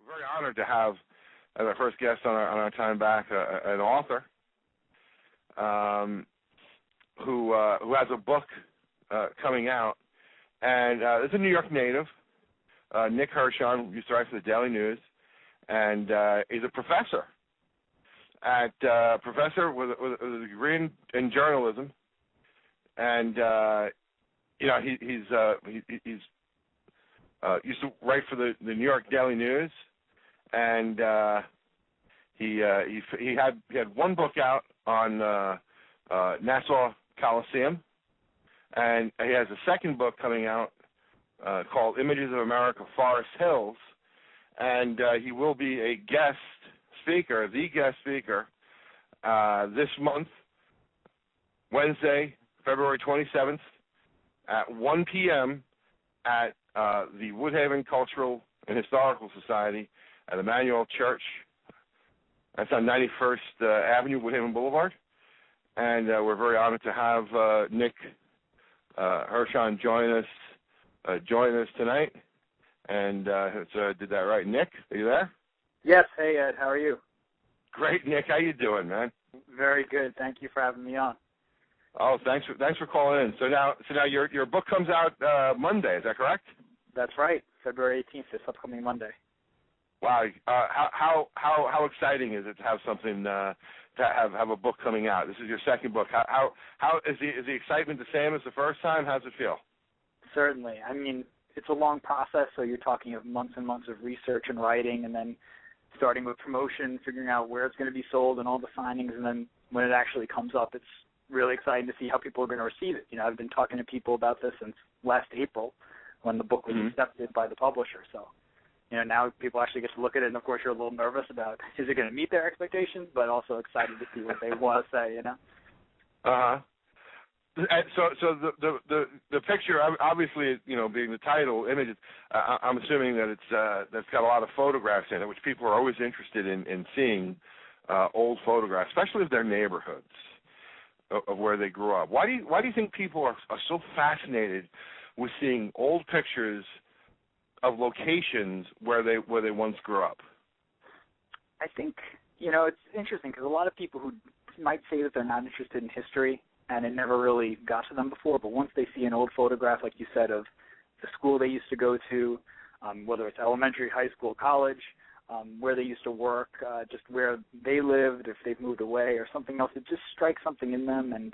very honored to have as our first guest on our time back an author who has a book coming out, and it's a New York native, Nick Hirshon, used to write for the Daily News, and he's a professor with a degree in journalism, and he's used to write for the New York Daily News, and he had one book out on Nassau Coliseum, and he has a second book coming out called Images of America, Forest Hills, and he will be the guest speaker this month, Wednesday, February 27th, at 1 p.m. at the Woodhaven Cultural and Historical Society at Emmanuel Church. That's on 91st Avenue, Woodhaven Boulevard. And we're very honored to have Nick Hirshon join us tonight. And did that right, Nick? Are you there? Yes. Hey, Ed. How are you? Great, Nick. How you doing, man? Very good. Thank you for having me on. Oh, thanks for calling in. So now your book comes out Monday. Is that correct? That's right. February 18th, this upcoming Monday. Wow. How exciting is it to have something to have a book coming out? This is your second book. How is the excitement the same as the first time? How's it feel? Certainly. I mean, it's a long process, so you're talking of months and months of research and writing, and then starting with promotion, figuring out where it's going to be sold and all the signings, and then when it actually comes up, it's really exciting to see how people are going to receive it. I've been talking to people about this since last April when the book was accepted by the publisher. So, now people actually get to look at it, and of course you're a little nervous about is it going to meet their expectations, but also excited to see what they want to say, Uh-huh. So the picture, obviously, being the title, images, I'm assuming that that's got a lot of photographs in it, which people are always interested in seeing old photographs, especially of their neighborhoods, of where they grew up. Why do you think people are so fascinated with seeing old pictures of locations where they once grew up? I think it's interesting because a lot of people who might say that they're not interested in history and it never really got to them before, but once they see an old photograph, like you said, of the school they used to go to, whether it's elementary, high school, college, where they used to work, just where they lived, if they've moved away or something else, it just strikes something in them, and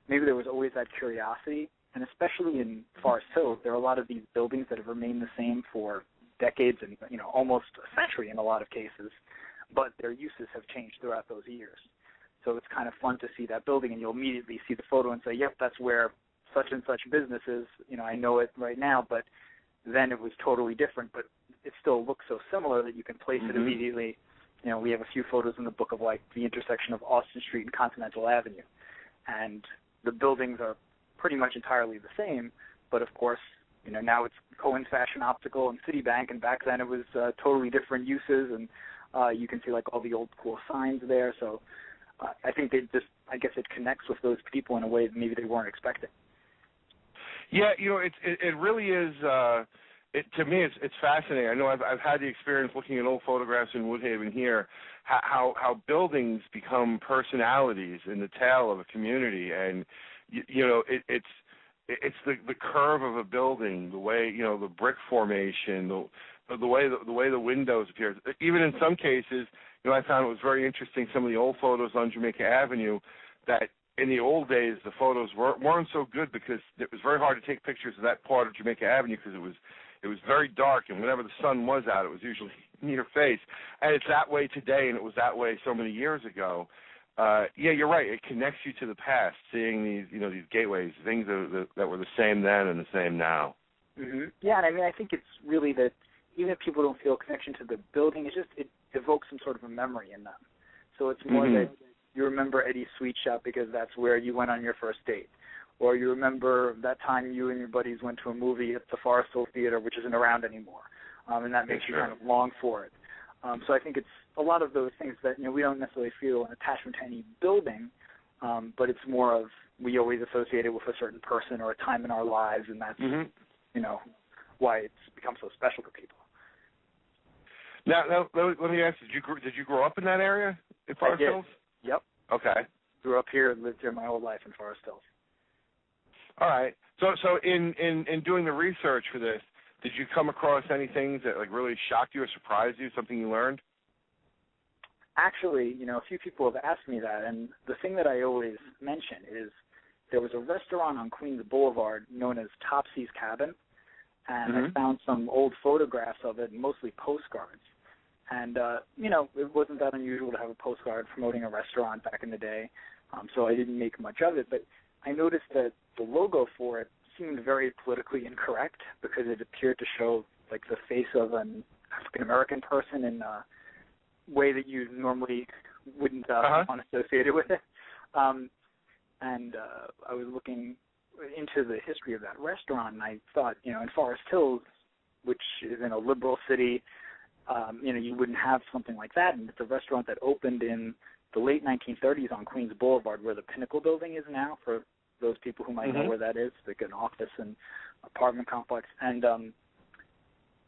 maybe there was always that curiosity. And especially in Forest Hills, there are a lot of these buildings that have remained the same for decades and almost a century in a lot of cases, but their uses have changed throughout those years. So it's kind of fun to see that building, and you'll immediately see the photo and say, yep, that's where such and such business is. I know it right now, but then it was totally different, but it still looks so similar that you can place it immediately. We have a few photos in the book of like the intersection of Austin Street and Continental Avenue, and the buildings are pretty much entirely the same, but of course, now it's Cohen's Fashion Optical and Citibank, and back then it was totally different uses, and you can see like all the old cool signs there. So I think I guess it connects with those people in a way that maybe they weren't expecting. Yeah, it really is. To me, it's fascinating. I know I've had the experience looking at old photographs in Woodhaven here, how buildings become personalities in the tale of a community, and it's the curve of a building, the way the brick formation, the way the windows appear. Even in some cases, I found it was very interesting. Some of the old photos on Jamaica Avenue, that in the old days the photos weren't so good because it was very hard to take pictures of that part of Jamaica Avenue because it was very dark, and whenever the sun was out, it was usually in your face. And it's that way today, and it was that way so many years ago. Yeah, you're right. It connects you to the past, seeing these gateways, things that were the same then and the same now. Mm-hmm. Yeah, and I think it's really that even if people don't feel a connection to the building, it evokes some sort of a memory in them. So it's more that you remember Eddie's Sweet Shop because that's where you went on your first date. Or you remember that time you and your buddies went to a movie at the Forest Hill Theater, which isn't around anymore, and that makes you kind of long for it. So I think it's a lot of those things that we don't necessarily feel an attachment to any building, but it's more of we always associate it with a certain person or a time in our lives, and that's why it's become so special to people. Now let me ask: did you grow up in that area in Forest Hills? Yep. Okay. Grew up here and lived here my whole life in Forest Hills. All right. So in doing the research for this, did you come across any things that like really shocked you or surprised you? Something you learned? Actually, a few people have asked me that, and the thing that I always mention is there was a restaurant on Queens Boulevard known as Topsy's Cabin, and I found some old photographs of it, mostly postcards. And, it wasn't that unusual to have a postcard promoting a restaurant back in the day, so I didn't make much of it. But I noticed that the logo for it seemed very politically incorrect because it appeared to show, like, the face of an African-American person in a way that you normally wouldn't want associated with it. And I was looking into the history of that restaurant, and I thought, in Forest Hills, which is in a liberal city, you wouldn't have something like that. And it's a restaurant that opened in the late 1930s on Queens Boulevard, where the Pinnacle building is now, for those people who might know where that is, like an office and apartment complex. And,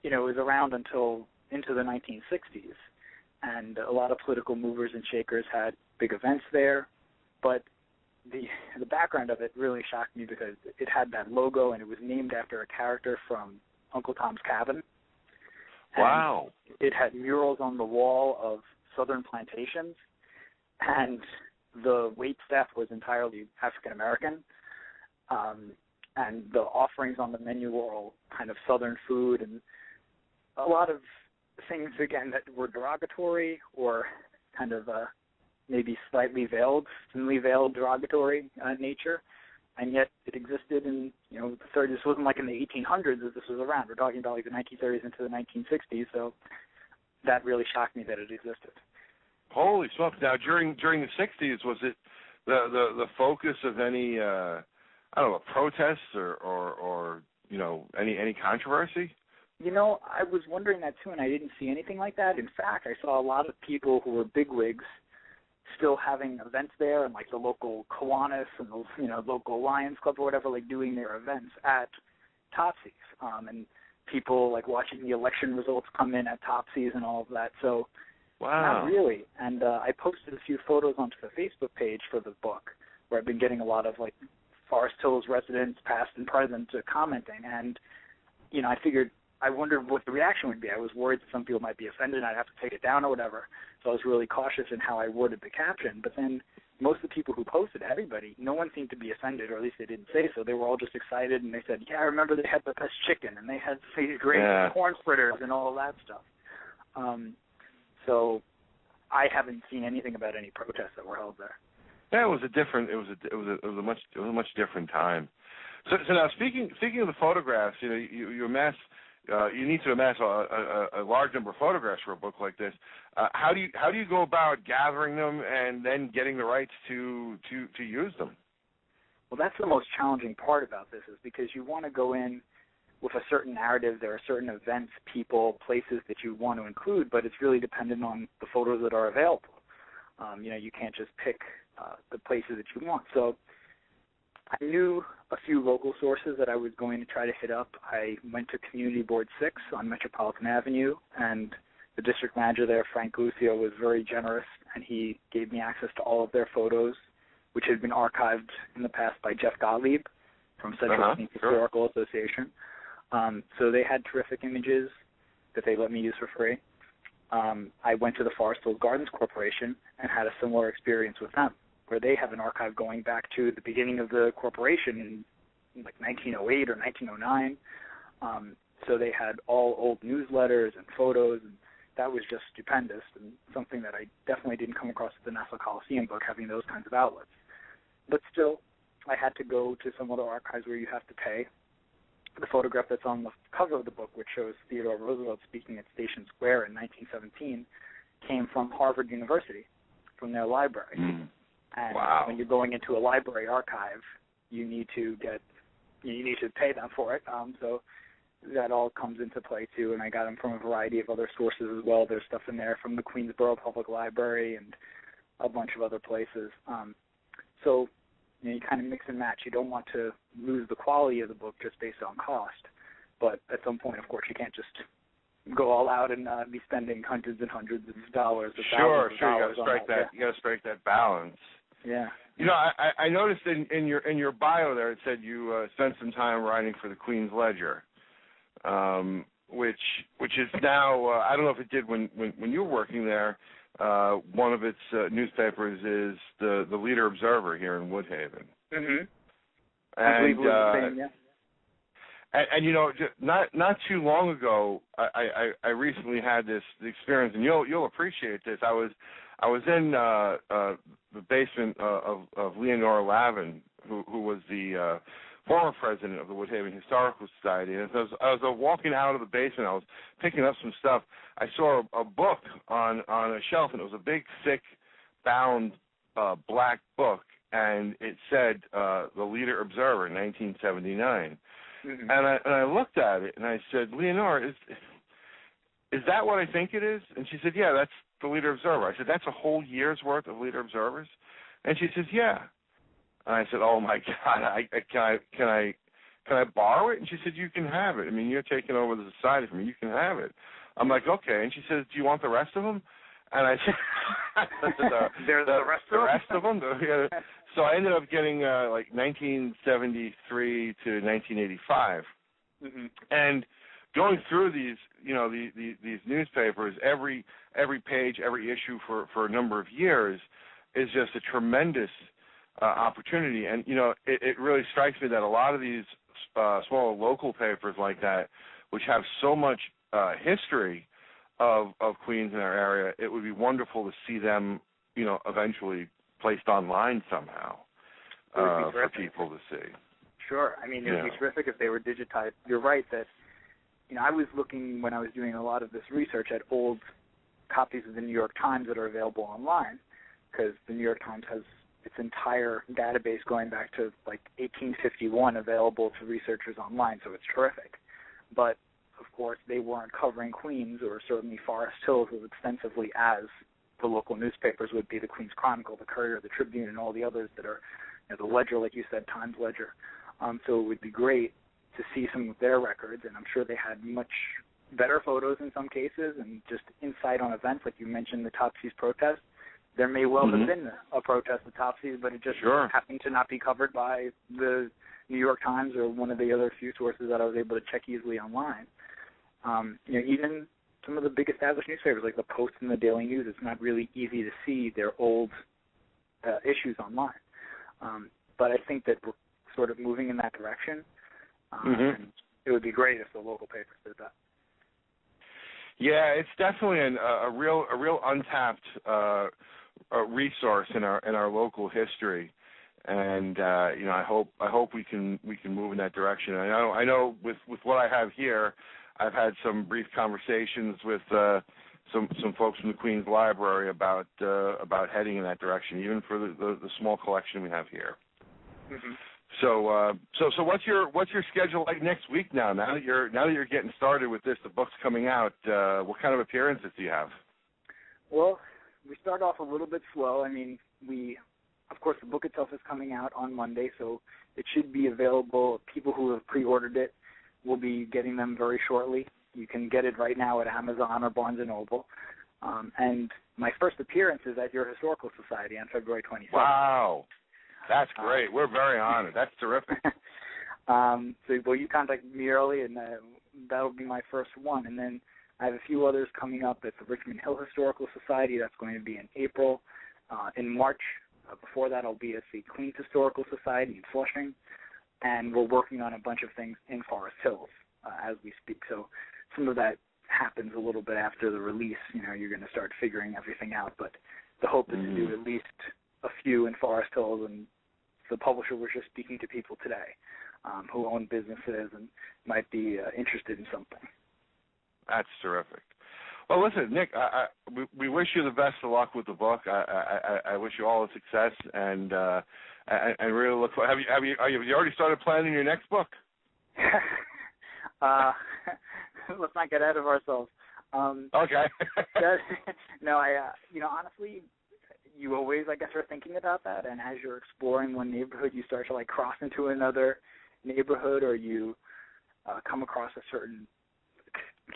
it was around until into the 1960s. And a lot of political movers and shakers had big events there. But the background of it really shocked me because it had that logo, and it was named after a character from Uncle Tom's Cabin. Wow. It had murals on the wall of Southern plantations, and the wait staff was entirely African-American. And the offerings on the menu were all kind of Southern food, and a lot of things, again, that were derogatory or kind of maybe slightly veiled, thinly veiled derogatory nature. And yet it existed in, the 30s. This wasn't like in the 1800s that this was around. We're talking about like the 1930s into the 1960s, so that really shocked me that it existed. Holy smokes. Now, during the 60s, was it the focus of any, protests or any controversy? I was wondering that too, and I didn't see anything like that. In fact, I saw a lot of people who were bigwigs still having events there, and like the local Kiwanis and the local Lions Club or whatever, like doing their events at Topsy's, and people like watching the election results come in at Topsy's and all of that. So, wow, not really. And I posted a few photos onto the Facebook page for the book, where I've been getting a lot of like Forest Hills residents, past and present, commenting. And I wondered what the reaction would be. I was worried that some people might be offended and I'd have to take it down or whatever. So I was really cautious in how I worded the caption. But then most of the people who posted, everybody, no one seemed to be offended, or at least they didn't say so. They were all just excited, and they said, yeah, I remember they had the best chicken, and they had these great corn fritters and all of that stuff. So I haven't seen anything about any protests that were held there. Yeah, it was a much different time. So now speaking of the photographs, you amass. You need to amass a large number of photographs for a book like this. How do you go about gathering them and then getting the rights to use them? Well, that's the most challenging part about this, is because you want to go in with a certain narrative. There are certain events, people, places that you want to include, but it's really dependent on the photos that are available. You can't just pick the places that you want. So I knew a few local sources that I was going to try to hit up. I went to Community Board 6 on Metropolitan Avenue, and the district manager there, Frank Lucio, was very generous, and he gave me access to all of their photos, which had been archived in the past by Jeff Gottlieb from Central Historical Association. So they had terrific images that they let me use for free. I went to the Forest Hills Gardens Corporation and had a similar experience with them, where they have an archive going back to the beginning of the corporation in like 1908 or 1909. So they had all old newsletters and photos, and that was just stupendous, and something that I definitely didn't come across at the Nassau Coliseum book, having those kinds of outlets. But still, I had to go to some other archives where you have to pay. The photograph that's on the cover of the book, which shows Theodore Roosevelt speaking at Station Square in 1917, came from Harvard University, from their library. And when you're going into a library archive, you need to pay them for it. So that all comes into play too. And I got them from a variety of other sources as well. There's stuff in there from the Queensboro Public Library and a bunch of other places. So you kind of mix and match. You don't want to lose the quality of the book just based on cost. But at some point, of course, you can't just go all out and be spending hundreds and hundreds of dollars. Sure. You got to strike that. You got to strike that balance. Yeah. You know, I noticed in your bio there it said you spent some time writing for the Queen's Ledger, which is now I don't know if it did when you were working there. One of its newspapers is the Leader Observer here in Woodhaven. Mhm. And I believe it was the same, yeah. And you know, not too long ago, I recently had this experience, and you'll appreciate this. I was in the basement of Leonora Lavin, who was the former president of the Woodhaven Historical Society. And as I was walking out of the basement, I was picking up some stuff. I saw a book on a shelf, and it was a big, thick, bound black book, and it said The Leader Observer, 1979. Mm-hmm. And I looked at it, and I said, Leonora, is that what I think it is? And she said, yeah, that's the Leader Observer. I said, that's a whole year's worth of Leader Observers? And she says, yeah. And I said, oh my God, can I borrow it? And she said, you can have it. I mean, you're taking over the society from me. You can have it. I'm like, okay. And she says, do you want the rest of them? And I said, there's the rest of them. Yeah. So I ended up getting like 1973 to 1985, mm-hmm. and going through these, these newspapers, every page, every issue for a number of years is just a tremendous opportunity. And it really strikes me that a lot of these smaller local papers like that, which have so much history of Queens in our area, it would be wonderful to see them, eventually placed online somehow for people to see. Sure. I mean, it would be terrific if they were digitized. You're right that, I was looking when I was doing a lot of this research at old copies of the New York Times that are available online, because the New York Times has its entire database going back to like 1851 available to researchers online, so it's terrific. But of course, they weren't covering Queens or certainly Forest Hills as extensively as the local newspapers would be, the Queens Chronicle, the Courier, the Tribune, and all the others that are, the Ledger, like you said, Times Ledger. So it would be great to see some of their records, and I'm sure they had much better photos in some cases and just insight on events, like you mentioned the Topsies protest. There may well mm-hmm. have been a protest at Topsies, but it just happened to not be covered by the New York Times or one of the other few sources that I was able to check easily online. Even some of the big established newspapers like the Post and the Daily News, it's not really easy to see their old issues online. But I think that we're sort of moving in that direction. Mm-hmm. And it would be great if the local papers did that. Yeah, it's definitely a real untapped resource in our local history, and I hope we can move in that direction. I know with what I have here, I've had some brief conversations with some folks from the Queens Library about heading in that direction, even for the small collection we have here. Mm-hmm. So what's your schedule like next week now? Now that you're getting started with this, the book's coming out. What kind of appearances do you have? Well, we start off a little bit slow. I mean, of course, the book itself is coming out on Monday, so it should be available. People who have pre-ordered it will be getting them very shortly. You can get it right now at Amazon or Barnes & Noble. And my first appearance is at your Historical Society on February 27th. Wow. That's great. We're very honored. That's terrific. You contacted me early, and that'll be my first one. And then I have a few others coming up at the Richmond Hill Historical Society. That's going to be in April. In March, before that, I'll be at the Queens Historical Society in Flushing. And we're working on a bunch of things in Forest Hills as we speak. So some of that happens a little bit after the release. You're going to start figuring everything out. But the hope is to do at least a few in Forest Hills, and the publisher was just speaking to people today who own businesses and might be interested in something. That's terrific. Well, listen, Nick, we wish you the best of luck with the book. I wish you all the success, and really look for. Have you already started planning your next book? Let's not get ahead of ourselves. Okay. No, honestly, you always, I guess, are thinking about that, and as you're exploring one neighborhood, you start to cross into another neighborhood, or you come across a certain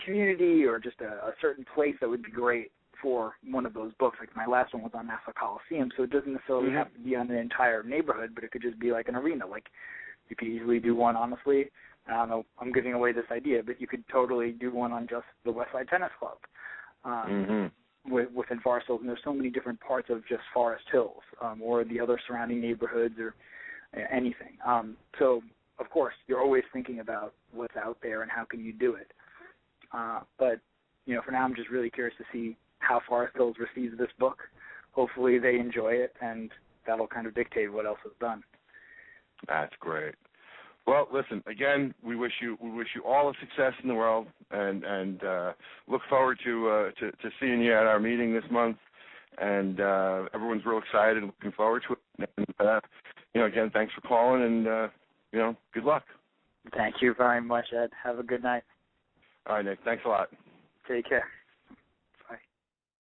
community or just a certain place that would be great for one of those books. Like my last one was on Nassau Coliseum, so it doesn't necessarily have to be on an entire neighborhood, but it could just be like an arena. Like you could easily do one, honestly. I don't know, I'm giving away this idea, but you could totally do one on just the West Side Tennis Club within Forest Hills. And there's so many different parts of just Forest Hills or the other surrounding neighborhoods or anything. So, of course, you're always thinking about what's out there and how can you do it. But, for now I'm just really curious to see how Forest Hills receives this book. Hopefully they enjoy it, and that'll kind of dictate what else is done. That's great. Well, listen, again, we wish you all the success in the world, and look forward to seeing you at our meeting this month. And everyone's real excited and looking forward to it. And, again, thanks for calling, and, good luck. Thank you very much, Ed. Have a good night. All right, Nick. Thanks a lot. Take care.